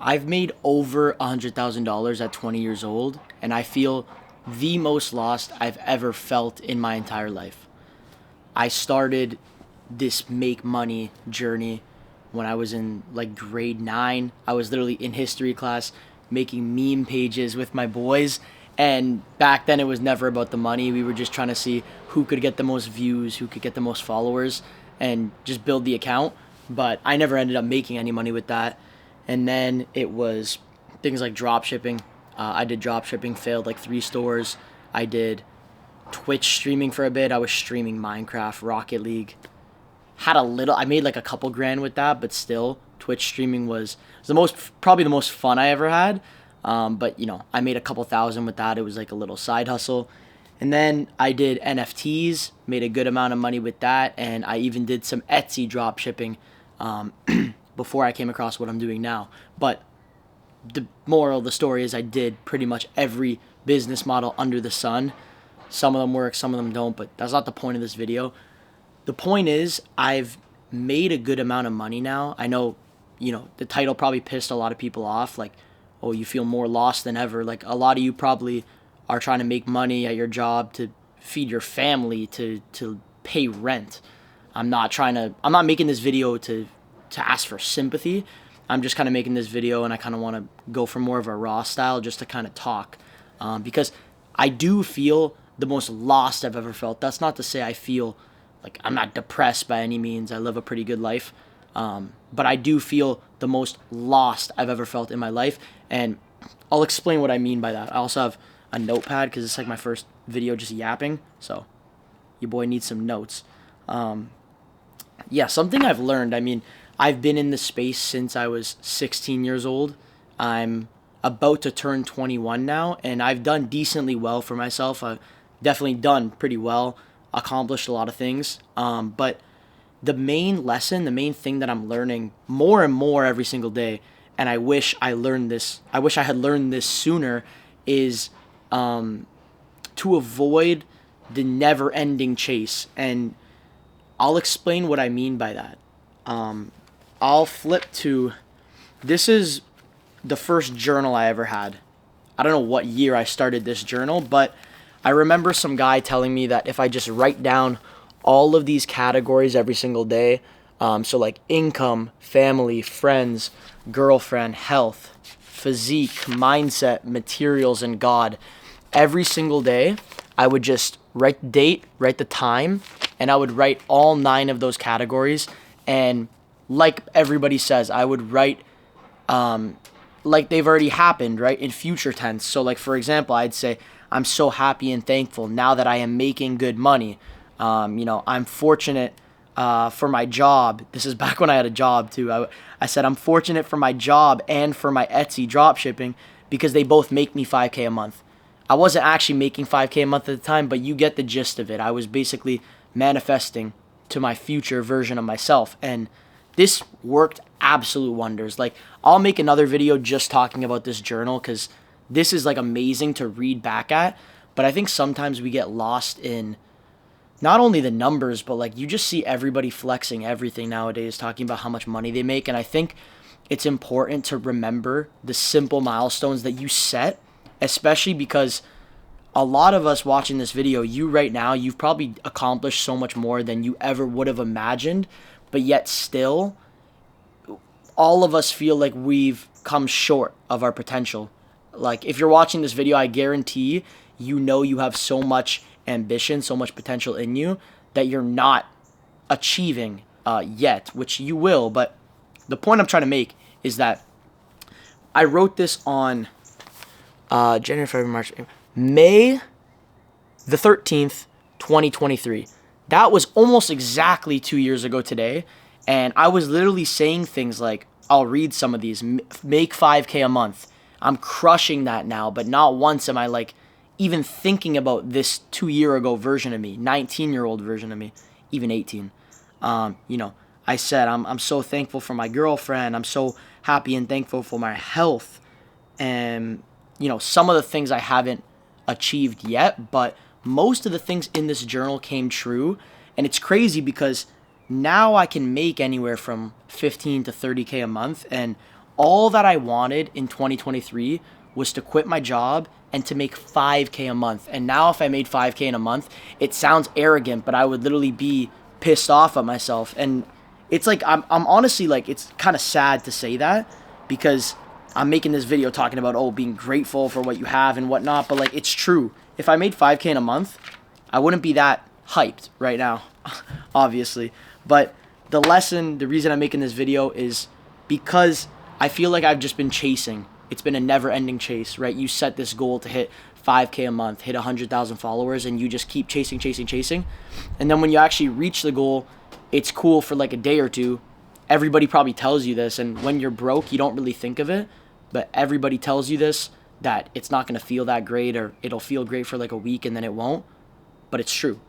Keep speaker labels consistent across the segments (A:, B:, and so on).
A: I've made over $100,000 at 20 years old, and I feel the most lost I've ever felt in my entire life. I started this make money journey when I was in like grade 9. I was literally in history class making meme pages with my boys. And back then it was never about the money. We were just trying to see who could get the most views, who could get the most followers, and just build the account. But I never ended up making any money with that. And then it was things like drop shipping. I did drop shipping, failed like 3 stores. I did Twitch streaming for a bit. I was streaming Minecraft, Rocket League. I made like a couple grand with that, but still, Twitch streaming was probably the most fun I ever had. But I made a couple thousand with that. It was like a little side hustle. And then I did NFTs, made a good amount of money with that, and I even did some Etsy drop shipping before I came across what I'm doing now. But the moral of the story is I did pretty much every business model under the sun. Some of them work, some of them don't, but that's not the point of this video. The point is I've made a good amount of money now. I know, the title probably pissed a lot of people off, like, oh, you feel more lost than ever. Like, a lot of you probably are trying to make money at your job to feed your family, to pay rent. I'm not making this video to ask for sympathy. I'm just kind of making this video, and I kind of want to go for more of a raw style just to kind of talk. Because I do feel the most lost I've ever felt. That's not to say I feel like I'm not depressed by any means. I live a pretty good life. But I do feel the most lost I've ever felt in my life. And I'll explain what I mean by that. I also have a notepad because it's like my first video just yapping. So your boy needs some notes. Something I've learned. I mean, I've been in this space since I was 16 years old. I'm about to turn 21 now, and I've done decently well for myself. I've definitely done pretty well, accomplished a lot of things. But the main lesson, the main thing that I'm learning more and more every single day, and I wish I had learned this sooner, is to avoid the never-ending chase. And I'll explain what I mean by that. I'll flip to, this is the first journal I ever had. I don't know what year I started this journal, but I remember some guy telling me that if I just write down all of these categories every single day, so like income, family, friends, girlfriend, health, physique, mindset, materials, and God, every single day, I would just write the date, write the time, and I would write all 9 of those categories. And like everybody says, I would write like they've already happened, right, in future tense. So like, for example, I'd say, I'm so happy and thankful now that I am making good money. I'm fortunate for my job. This is back when I had a job too. I said I'm fortunate for my job and for my Etsy dropshipping because they both make me $5K a month. I wasn't actually making $5K a month at the time, but you get the gist of it. I was basically manifesting to my future version of myself, and this worked absolute wonders. Like, I'll make another video just talking about this journal because this is like amazing to read back at. But I think sometimes we get lost in not only the numbers, but like you just see everybody flexing everything nowadays, talking about how much money they make. And I think it's important to remember the simple milestones that you set, especially because a lot of us watching this video, you right now, you've probably accomplished so much more than you ever would have imagined, but yet still, all of us feel like we've come short of our potential. Like, if you're watching this video, I guarantee you have so much ambition, so much potential in you that you're not achieving yet, which you will. But the point I'm trying to make is that I wrote this on January, February, March, May the 13th, 2023. That was almost exactly 2 years ago today. And I was literally saying things like, I'll read some of these, make 5K a month. I'm crushing that now, but not once am I like even thinking about this 2 year ago version of me, 19-year-old version of me, even 18. I said, I'm so thankful for my girlfriend. I'm so happy and thankful for my health. And, some of the things I haven't achieved yet, but most of the things in this journal came true. And it's crazy because now I can make anywhere from 15 to 30K a month. And All that I wanted in 2023 was to quit my job and to make 5K a month. And now if I made 5K in a month, it sounds arrogant, but I would literally be pissed off at myself. And it's like, I'm honestly like, it's kind of sad to say that, because I'm making this video talking about, oh, being grateful for what you have and whatnot. But like, it's true. If I made 5K in a month, I wouldn't be that hyped right now, obviously. But the reason I'm making this video is because I feel like I've just been chasing. It's been a never-ending chase, right? You set this goal to hit 5K a month, hit 100,000 followers, and you just keep chasing. And then when you actually reach the goal, it's cool for like a day or two. Everybody probably tells you this, and when you're broke, you don't really think of it, but everybody tells you this, that it's not going to feel that great, or it'll feel great for like a week and then it won't. But it's true.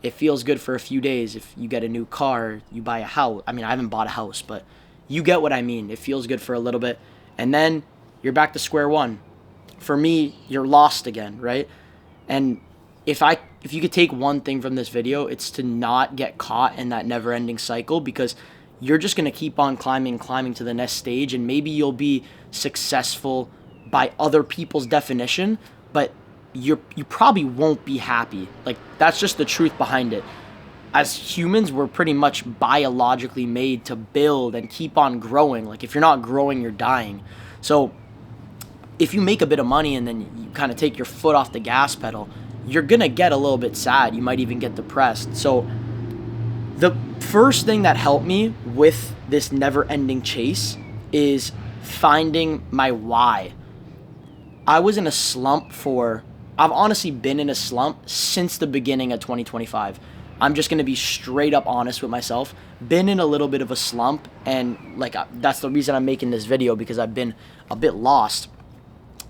A: It feels good for a few days. If you get a new car, you buy a house. I mean, I haven't bought a house, but you get what I mean. It feels good for a little bit, and then you're back to square one. For me, you're lost again, right? And if you could take one thing from this video, it's to not get caught in that never-ending cycle, because you're just going to keep on climbing to the next stage, and maybe you'll be successful by other people's definition, but you probably won't be happy. Like, that's just the truth behind it. As humans, we're pretty much biologically made to build and keep on growing. Like, if you're not growing, you're dying. So if you make a bit of money and then you kind of take your foot off the gas pedal, you're going to get a little bit sad. You might even get depressed. So the first thing that helped me with this never-ending chase is finding my why. I was in a slump I've honestly been in a slump since the beginning of 2025. I'm just going to be straight up honest with myself. Been in a little bit of a slump, and like that's the reason I'm making this video, because I've been a bit lost.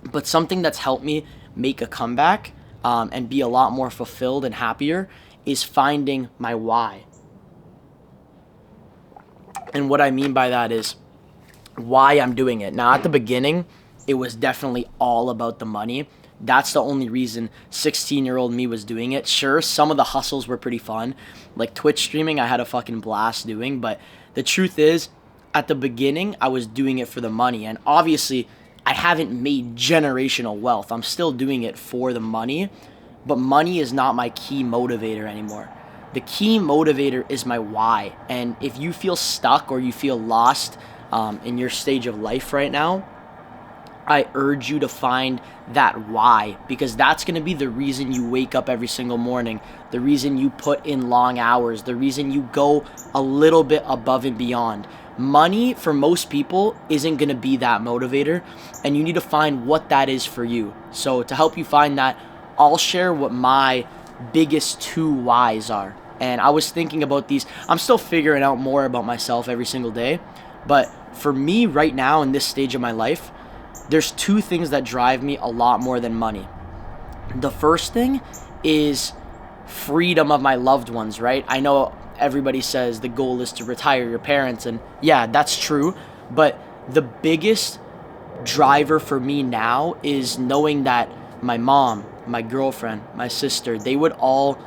A: But something that's helped me make a comeback and be a lot more fulfilled and happier is finding my why. And what I mean by that is why I'm doing it. Now, at the beginning, it was definitely all about the money. That's the only reason 16-year-old me was doing it. Sure, some of the hustles were pretty fun. Like Twitch streaming, I had a fucking blast doing. But the truth is, at the beginning, I was doing it for the money. And obviously, I haven't made generational wealth. I'm still doing it for the money. But money is not my key motivator anymore. The key motivator is my why. And if you feel stuck or you feel lost in your stage of life right now, I urge you to find that why, because that's going to be the reason you wake up every single morning, the reason you put in long hours, the reason you go a little bit above and beyond. Money, for most people, isn't going to be that motivator, and you need to find what that is for you. So to help you find that, I'll share what my biggest 2 whys are. And I was thinking about these. I'm still figuring out more about myself every single day, but for me right now in this stage of my life, there's 2 things that drive me a lot more than money. The first thing is freedom of my loved ones, right? I know everybody says the goal is to retire your parents, and yeah, that's true. But the biggest driver for me now is knowing that my mom, my girlfriend, my sister, they would all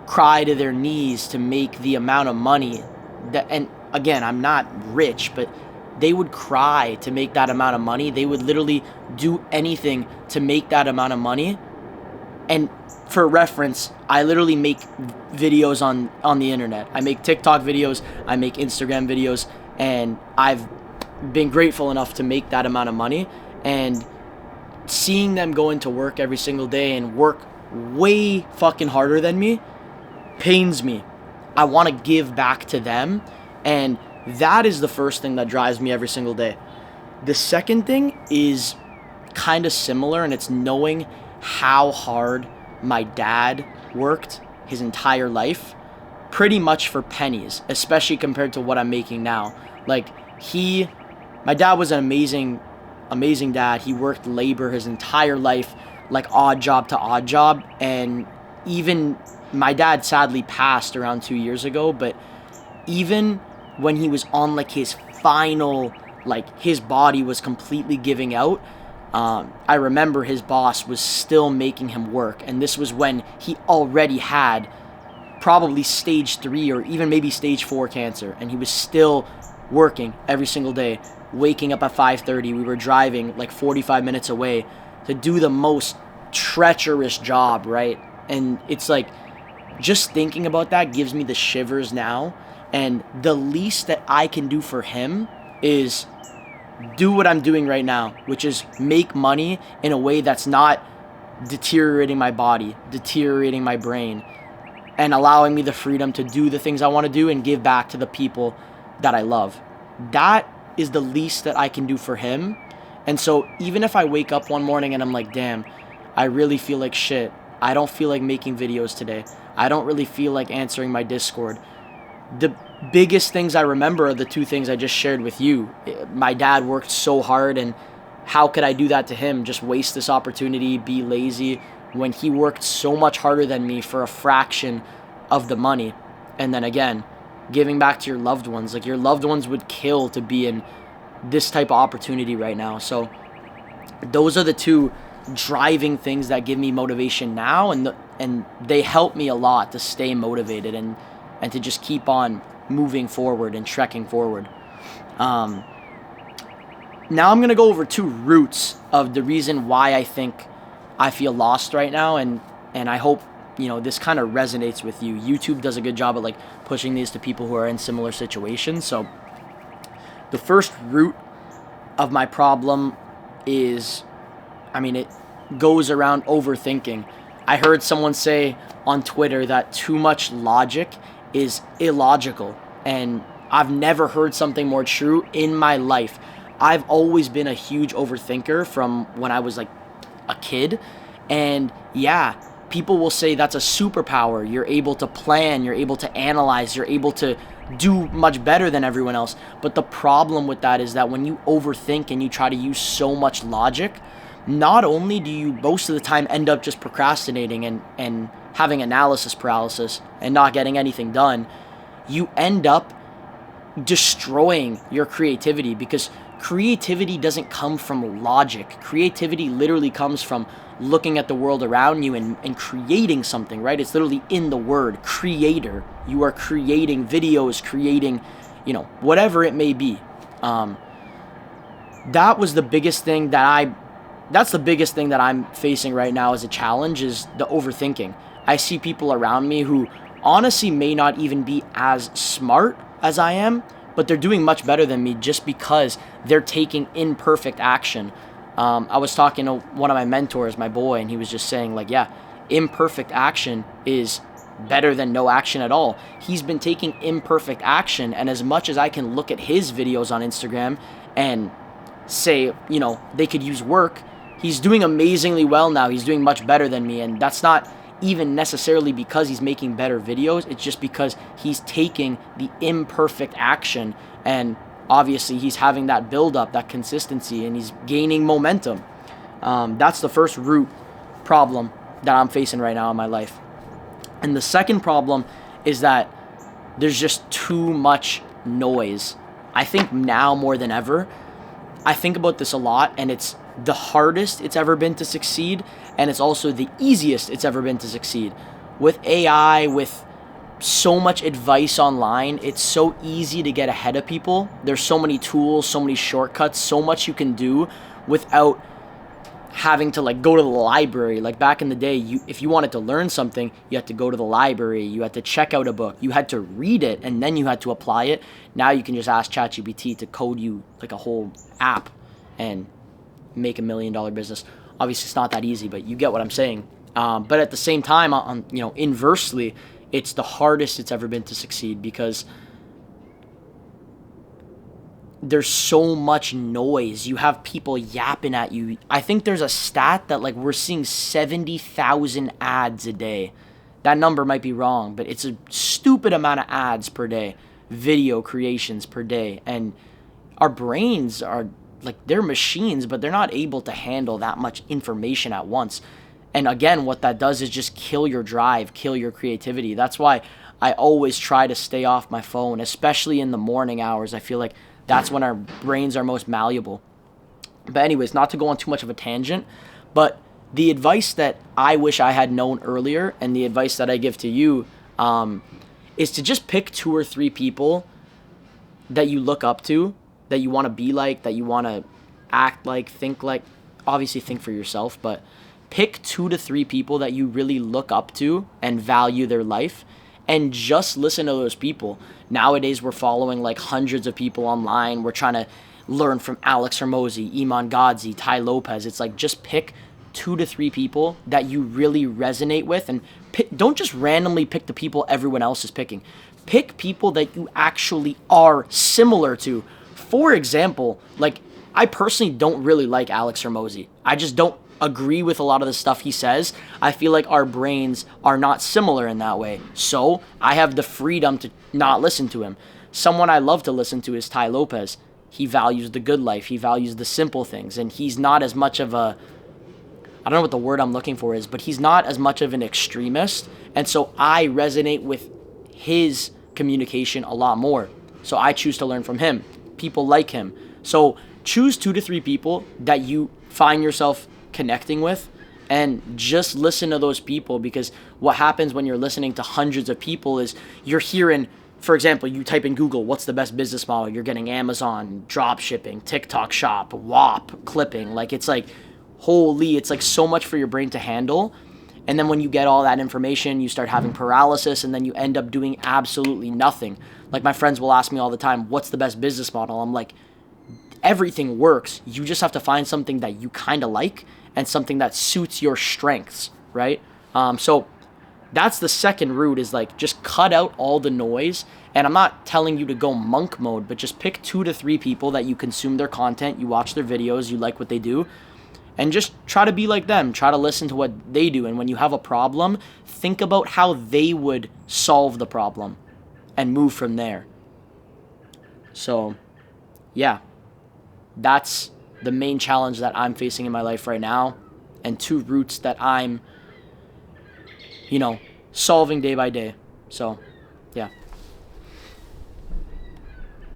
A: cry to their knees to make the amount of money that, and again, I'm not rich, but they would cry to make that amount of money. They would literally do anything to make that amount of money. And for reference, I literally make videos on the internet. I make TikTok videos, I make Instagram videos, and I've been grateful enough to make that amount of money. And seeing them go into work every single day and work way fucking harder than me pains me. I want to give back to them, and that is the first thing that drives me every single day. The second thing is kind of similar, and it's knowing how hard my dad worked his entire life, pretty much for pennies, especially compared to what I'm making now. Like, my dad was an amazing dad. He worked labor his entire life, like odd job to odd job, and even my dad sadly passed around 2 years ago, but even when he was on like his final, like his body was completely giving out, I remember his boss was still making him work, and this was when he already had probably stage 3 or even maybe stage 4 cancer, and he was still working every single day, waking up at 5:30. We were driving like 45 minutes away to do the most treacherous job, right? And it's like, just thinking about that gives me the shivers now. And the least that I can do for him is do what I'm doing right now, which is make money in a way that's not deteriorating my body, deteriorating my brain, and allowing me the freedom to do the things I want to do and give back to the people that I love. That is the least that I can do for him. And so even if I wake up one morning and I'm like, damn, I really feel like shit. I don't feel like making videos today. I don't really feel like answering my Discord. The biggest things I remember are the two things I just shared with you. My dad worked so hard, and how could I do that to him? Just waste this opportunity, be lazy, when he worked so much harder than me for a fraction of the money. And then again, giving back to your loved ones. Like, your loved ones would kill to be in this type of opportunity right now. So those are the two driving things that give me motivation now, and they help me a lot to stay motivated and to just keep on moving forward and trekking forward. Now I'm going to go over two roots of the reason why I think I feel lost right now, and I hope, you know, this kind of resonates with you. YouTube does a good job at like pushing these to people who are in similar situations. So the first root of my problem is, it goes around overthinking. I heard someone say on Twitter that too much logic is illogical, and I've never heard something more true in my life. I've always been a huge overthinker from when I was like a kid, and yeah, people will say that's a superpower. You're able to plan, you're able to analyze, you're able to do much better than everyone else. But the problem with that is that when you overthink and you try to use so much logic, not only do you most of the time end up just procrastinating and having analysis paralysis and not getting anything done, you end up destroying your creativity, because creativity doesn't come from logic. Creativity literally comes from looking at the world around you and creating something, right? It's literally in the word creator. You are creating videos, creating, whatever it may be. That's the biggest thing that I'm facing right now as a challenge, is the overthinking. I see people around me who honestly may not even be as smart as I am, but they're doing much better than me just because they're taking imperfect action. I was talking to one of my mentors, my boy, and he was just saying, like, yeah, imperfect action is better than no action at all. He's been taking imperfect action, and as much as I can look at his videos on Instagram and say, they could use work, he's doing amazingly well now. He's doing much better than me, and that's not even necessarily because he's making better videos. It's just because he's taking the imperfect action, and obviously he's having that build up, that consistency, and he's gaining momentum. That's the first root problem that I'm facing right now in my life. And the second problem is that there's just too much noise. I think now more than ever, I think about this a lot, and it's the hardest it's ever been to succeed, and it's also the easiest it's ever been to succeed. With AI, with so much advice online, it's so easy to get ahead of people. There's so many tools, so many shortcuts, so much you can do without having to like go to the library. Like back in the day, if you wanted to learn something, you had to go to the library, you had to check out a book, you had to read it, and then you had to apply it. Now you can just ask ChatGPT to code you like a whole app and make $1 million business. Obviously it's not that easy, but you get what I'm saying. But at the same time, inversely, it's the hardest it's ever been to succeed, because there's so much noise. You have people yapping at you. I think there's a stat that like we're seeing 70,000 ads a day. That number might be wrong, but it's a stupid amount of ads per day, video creations per day. And our brains are like, they're machines, but they're not able to handle that much information at once. And again, what that does is just kill your drive, kill your creativity. That's why I always try to stay off my phone, especially in the morning hours. I feel like that's when our brains are most malleable. But anyways, not to go on too much of a tangent, but the advice that I wish I had known earlier, and the advice that I give to you, is to just pick 2 or 3 people that you look up to, that you want to be like, that you want to act like, think like. Obviously think for yourself, but pick 2 to 3 people that you really look up to and value their life, and just listen to those people. Nowadays we're following like hundreds of people online. We're trying to learn from Alex Hormozi, Iman Gadzhi, Tai Lopez. It's like, just pick 2 to 3 people that you really resonate with, and don't just randomly pick the people everyone else is picking. Pick people that you actually are similar to. For example, like, I personally don't really like Alex Hormozi. I just don't agree with a lot of the stuff he says. I feel like our brains are not similar in that way. So I have the freedom to not listen to him. Someone I love to listen to is Tai Lopez. He values the good life. He values the simple things. And he's not as much of a, I don't know what the word I'm looking for is, but he's not as much of an extremist. And so I resonate with his communication a lot more. So I choose to learn from him. People like him. So choose 2 to 3 people that you find yourself connecting with, and just listen to those people, because what happens when you're listening to hundreds of people is you're hearing, for example, you type in Google, what's the best business model? You're getting Amazon, drop shipping, TikTok shop, WAP, clipping. Like, it's like, holy, it's like so much for your brain to handle. And then when you get all that information, you start having paralysis, and then you end up doing absolutely nothing. Like, my friends will ask me all the time, what's the best business model? I'm like, everything works. You just have to find something that you kind of like and something that suits your strengths, right? So that's the second route, is like, just cut out all the noise. And I'm not telling you to go monk mode, but just pick 2 to 3 people that you consume their content, you watch their videos, you like what they do, and just try to be like them. Try to listen to what they do. And when you have a problem, think about how they would solve the problem and move from there. So, yeah. That's the main challenge that I'm facing in my life right now, and 2 routes that I'm, solving day by day. So, yeah.